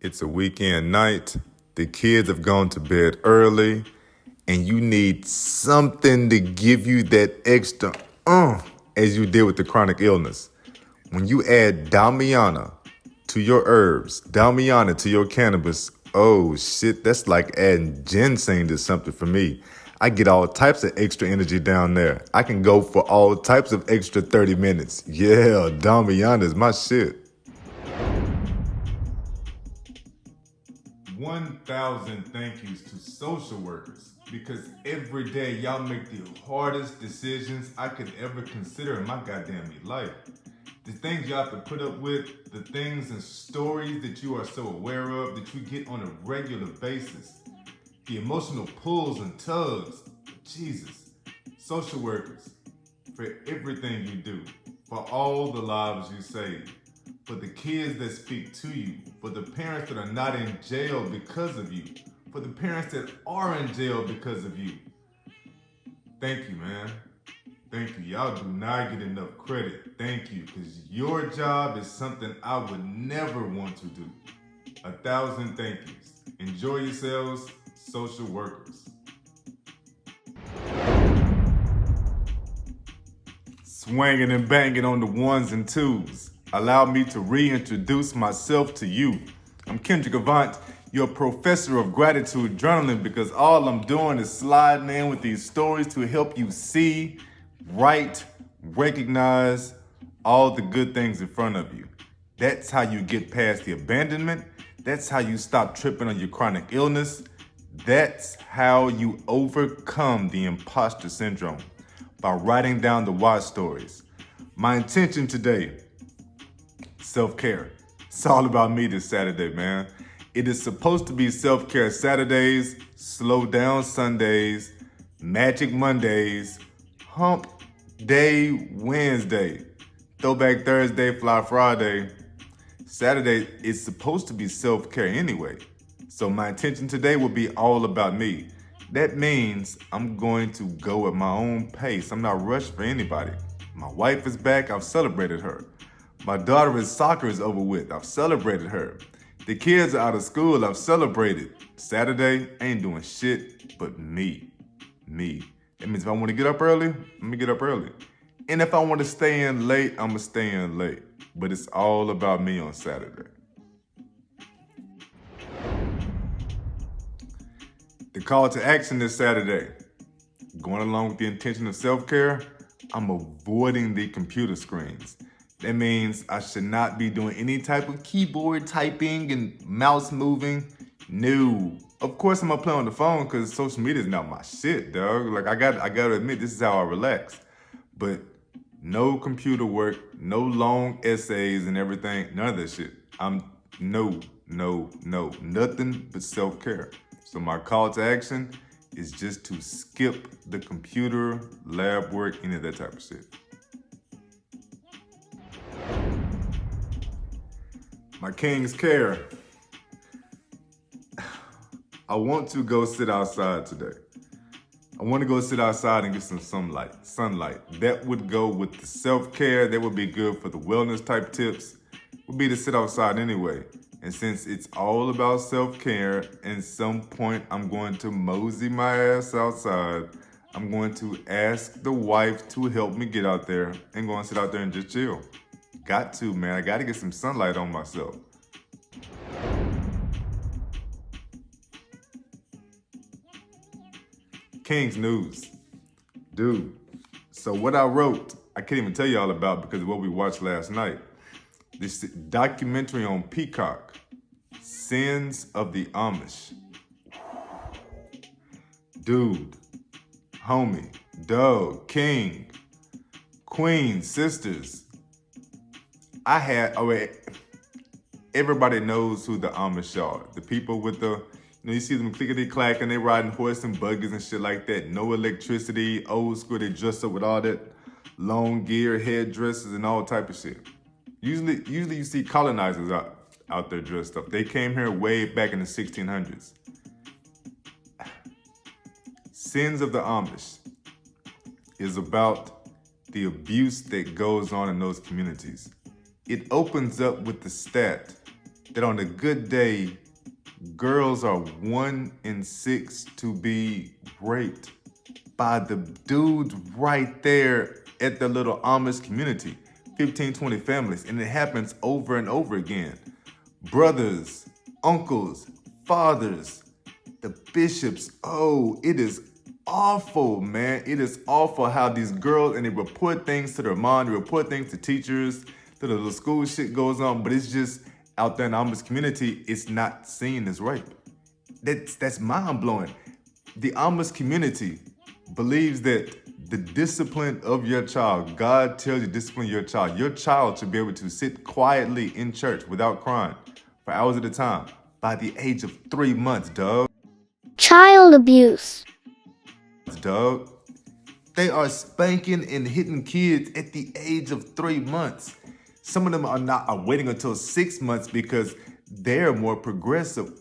It's a weekend night. The kids have gone to bed early, and you need something to give you that extra as you did with the chronic illness. When you add Damiana to your herbs, Damiana to your cannabis, oh shit, that's like adding ginseng to something for me. I get all types of extra energy down there. I can go for all types of extra 30 minutes. Yeah, Damiana is my shit. 1,000 thank yous to social workers, because every day y'all make the hardest decisions I could ever consider in my goddamn life. The things you have to put up with, the things and stories that you are so aware of that you get on a regular basis, the emotional pulls and tugs. Jesus. Social workers, for everything you do, for all the lives you save, for the kids that speak to you, for the parents that are not in jail because of you, for the parents that are in jail because of you. Thank you, man. Thank you. Y'all do not get enough credit. Thank you, because your job is something I would never want to do. 1,000 thank yous. Enjoy yourselves, social workers. Swinging and banging on the ones and twos. Allow me to reintroduce myself to you. I'm Kendrick Avant, your professor of gratitude journaling, because all I'm doing is sliding in with these stories to help you see, write, recognize all the good things in front of you. That's how you get past the abandonment. That's how you stop tripping on your chronic illness. That's how you overcome the imposter syndrome, by writing down the why stories. My intention today, self-care. It's all about me this Saturday, man. It is supposed to be self-care Saturdays, slow down Sundays, magic Mondays, hump day Wednesday, throwback Thursday, fly Friday. Saturday is supposed to be self-care anyway. So my intention today will be all about me. That means I'm going to go at my own pace. I'm not rushed for anybody. My wife is back. I've celebrated her. My daughter's soccer is over with. I've celebrated her. The kids are out of school. I've celebrated. Saturday, I ain't doing shit but me. Me. That means if I want to get up early, let me get up early. And if I want to stay in late, I'm going to stay in late. But it's all about me on Saturday. The call to action this Saturday, going along with the intention of self-care, I'm avoiding the computer screens. That means I should not be doing any type of keyboard typing and mouse moving. No. Of course I'm gonna play on the phone because social media is not my shit, dog. Like I gotta admit, this is how I relax. But no computer work, no long essays and everything, none of that shit. No, nothing but self-care. So my call to action is just to skip the computer, lab work, any of that type of shit. My king's care. I want to go sit outside today. I want to go sit outside and get some sunlight. That would go with the self-care. That would be good for the wellness type tips. Would be to sit outside anyway. And since it's all about self-care, at some point I'm going to mosey my ass outside. I'm going to ask the wife to help me get out there and go and sit out there and just chill. Got to, man. I got to get some sunlight on myself. King's news. Dude, so what I wrote, I can't even tell you all about because of what we watched last night. This documentary on Peacock, Sins of the Amish. Dude, homie, dog, king, queen, sisters. Everybody knows who the Amish are. The people with you see them clickety-clacking, they riding horse and buggies and shit like that. No electricity, old school, they dress up with all that long gear, headdresses, and all type of shit. Usually you see colonizers out there dressed up. They came here way back in the 1600s. Sins of the Amish is about the abuse that goes on in those communities. It opens up with the stat that on a good day, girls are 1 in 6 to be raped by the dudes right there at the little Amish community, 15, 20 families, and it happens over and over again. Brothers, uncles, fathers, the bishops, oh, it is awful, man. It is awful how these girls, and they report things to their mom, they report things to teachers, to the little school shit goes on, but it's just out there in the Amish community, it's not seen as rape. That's mind-blowing. The Amish community believes that the discipline of your child, God tells you to discipline your child should be able to sit quietly in church without crying for hours at a time by the age of 3 months, dog. Child abuse. Dog. They are spanking and hitting kids at the age of 3 months. Some of them are waiting until 6 months because they're more progressive.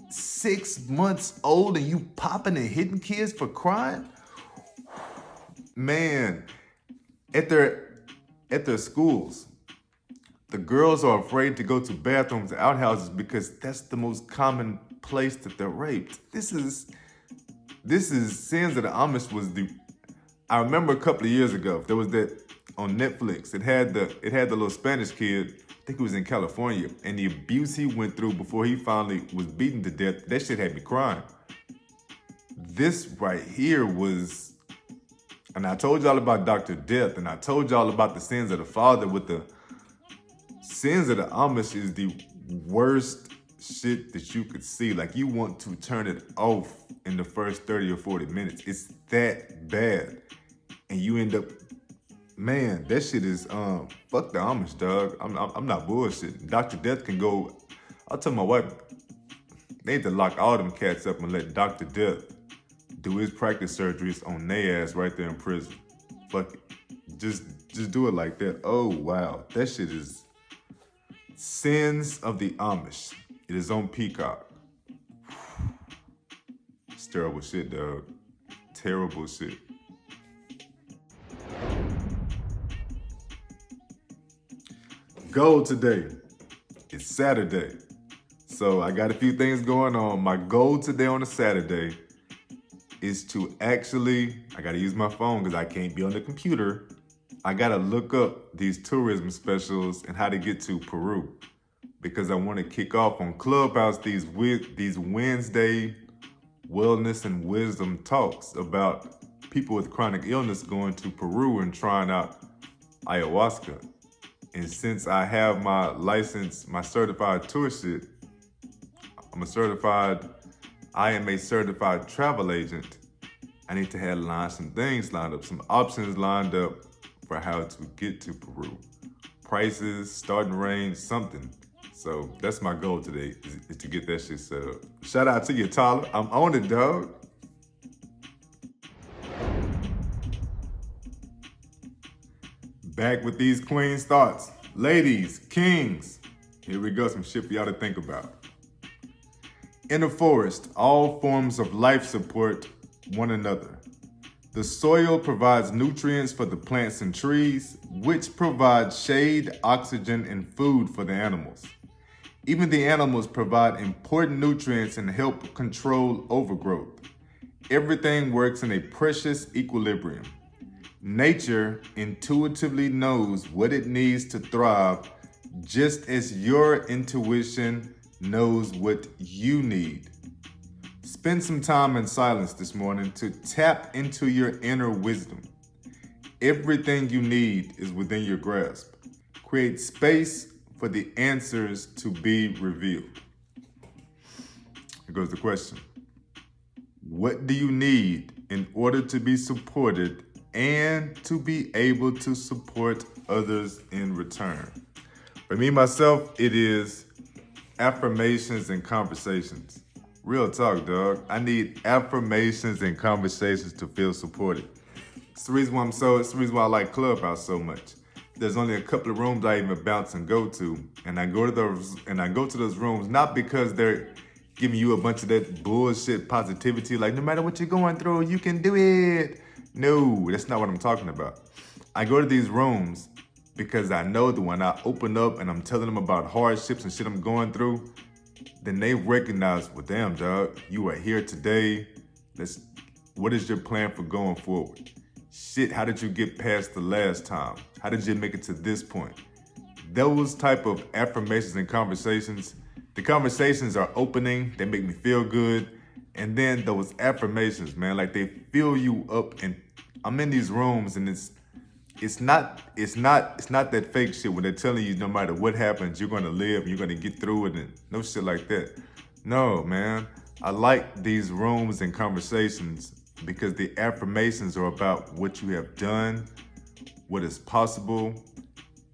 6 months old and you popping and hitting kids for crying? Man, at their schools, the girls are afraid to go to bathrooms and outhouses because that's the most common place that they're raped. This is Sins of the Amish I remember a couple of years ago, there was that on Netflix. It had the little Spanish kid, I think he was in California, and the abuse he went through before he finally was beaten to death, that shit had me crying. This right here was, and I told y'all about Dr. Death, and I told y'all about the sins of the father. With the sins of the Amish is the worst shit that you could see. Like, you want to turn it off in the first 30 or 40 minutes. It's that bad. And you end up, man, that shit is, fuck the Amish, dog. I'm not bullshitting. Dr. Death can go, I'll tell my wife, they need to lock all them cats up and let Dr. Death do his practice surgeries on their ass right there in prison. Fuck it. Just do it like that. Oh, wow. That shit is Sins of the Amish. It is on Peacock. It's terrible shit, dog. Terrible shit. Goal today. It's Saturday. So I got a few things going on. My goal today on a Saturday is to actually, I gotta use my phone because I can't be on the computer. I gotta look up these tourism specials and how to get to Peru, because I want to kick off on Clubhouse these Wednesday wellness and wisdom talks about people with chronic illness going to Peru and trying out ayahuasca. And since I have my license, my certified tour shit, I am a certified travel agent. I need to have some things lined up, some options lined up for how to get to Peru. Prices, starting range, something. So that's my goal today, is to get that shit set up. Shout out to you, Tyler. I'm on it, dog. Back with these Queen's thoughts. Ladies, kings, here we go, some shit for y'all to think about. In the forest, all forms of life support one another. The soil provides nutrients for the plants and trees, which provide shade, oxygen, and food for the animals. Even the animals provide important nutrients and help control overgrowth. Everything works in a precious equilibrium. Nature intuitively knows what it needs to thrive, just as your intuition knows what you need. Spend some time in silence this morning to tap into your inner wisdom. Everything you need is within your grasp. Create space for the answers to be revealed. Here goes the question. What do you need in order to be supported and to be able to support others in return? For me, myself, it is affirmations and conversations. Real talk, dog. I need affirmations and conversations to feel supported. It's the reason why I like Clubhouse so much. There's only a couple of rooms I even bounce and go to, and I go to those rooms not because they're giving you a bunch of that bullshit positivity, like no matter what you're going through, you can do it. No, that's not what I'm talking about. I go to these rooms because I know that when I open up and I'm telling them about hardships and shit I'm going through, then they recognize, well, damn, dog, you are here today. What is your plan for going forward? Shit, how did you get past the last time? How did you make it to this point? Those type of affirmations and conversations, the conversations are opening, they make me feel good. And then those affirmations, man, like they fill you up. And I'm in these rooms and it's not that fake shit where they're telling you no matter what happens, you're gonna live, you're gonna get through it, and no shit like that. No, man. I like these rooms and conversations because the affirmations are about what you have done, what is possible,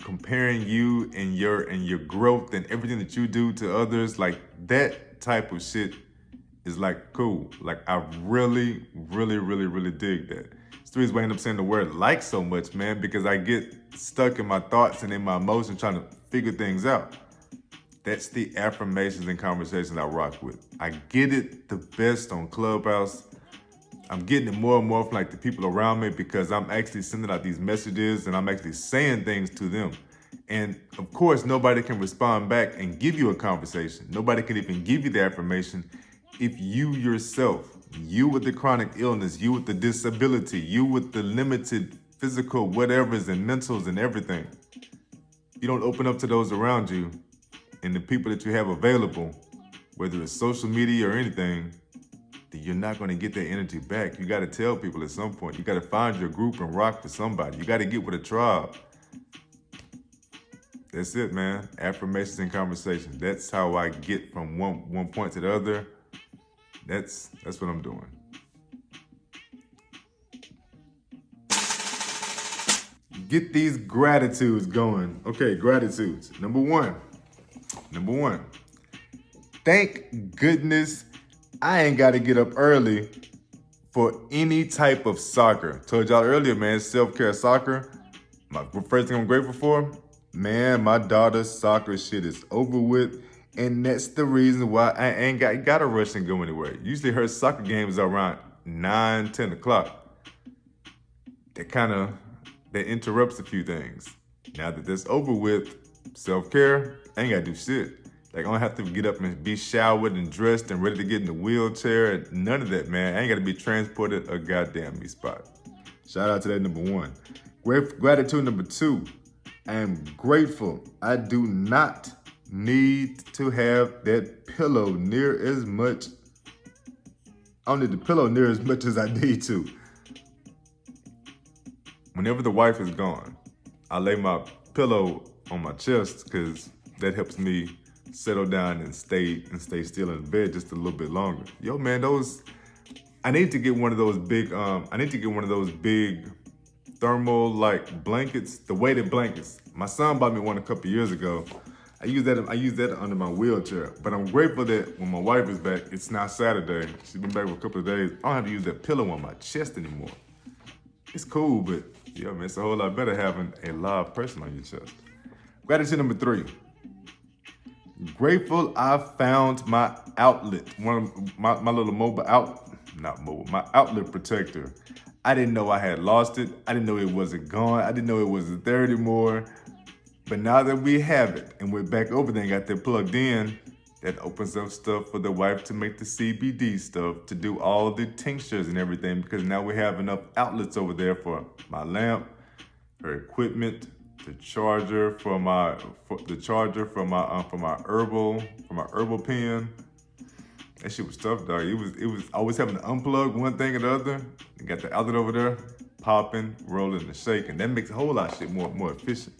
comparing you and your growth and everything that you do to others. Like that type of shit is like cool. Like I really, really, really, really dig that. It's the reason why I end up saying the word like so much, man, because I get stuck in my thoughts and in my emotions trying to figure things out. That's the affirmations and conversations I rock with. I get it the best on Clubhouse. I'm getting it more and more from like the people around me because I'm actually sending out these messages and I'm actually saying things to them. And of course, nobody can respond back and give you a conversation. Nobody can even give you the affirmation if you yourself, you with the chronic illness, you with the disability, you with the limited physical whatevers and mentals and everything, you don't open up to those around you and the people that you have available, whether it's social media or anything, then you're not going to get that energy back. You got to tell people at some point. You got to find your group and rock for somebody. You got to get with a tribe. That's it, man. Affirmations and conversations. That's how I get from one point to the other. That's what I'm doing. Get these gratitudes going. Okay, gratitudes. Number one. Thank goodness I ain't got to get up early for any type of soccer. Told y'all earlier, man, self-care soccer. First thing I'm grateful for, man, my daughter's soccer shit is over with. And that's the reason why I ain't got to rush and go anywhere. Usually her soccer games are around 9, 10 o'clock. That interrupts a few things. Now that that's over with, self-care, I ain't got to do shit. Like, I don't have to get up and be showered and dressed and ready to get in the wheelchair. None of that, man. I ain't got to be transported a goddamn me spot. Shout out to that number one. Gratitude number two. I am grateful I do not need to have that pillow near as much. I don't need the pillow near as much as I need to. Whenever the wife is gone, I lay my pillow on my chest because that helps me settle down and stay still in bed just a little bit longer. Yo, man, I need to get one of those big thermal like blankets, the weighted blankets. My son bought me one a couple years ago. I use that under my wheelchair. But I'm grateful that when my wife is back, it's now Saturday. She's been back for a couple of days. I don't have to use that pillow on my chest anymore. It's cool, but yeah, man, it's a whole lot better having a live person on your chest. Gratitude number three. Grateful I found my outlet, one of my little my outlet protector. I didn't know I had lost it. I didn't know it wasn't gone. I didn't know it wasn't there anymore. But now that we have it and we're back over there and got that plugged in, that opens up stuff for the wife to make the CBD stuff, to do all the tinctures and everything, because now we have enough outlets over there for my lamp, her equipment, the charger for my herbal pen. That shit was tough, dog. It was always having to unplug one thing or the other. You got the outlet over there, popping, rolling, and shaking. That makes a whole lot of shit more efficient.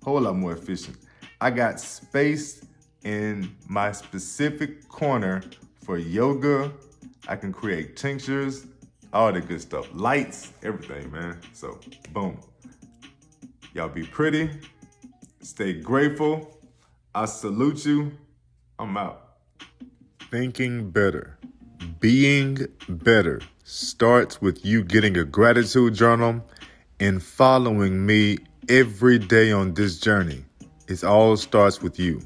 Whole lot more efficient. I got space in my specific corner for yoga. I can create tinctures, all the good stuff. Lights, everything, man. So, boom. Y'all be pretty. Stay grateful. I salute you. I'm out. Thinking better, being better starts with you getting a gratitude journal and following me every day on this journey. It all starts with you.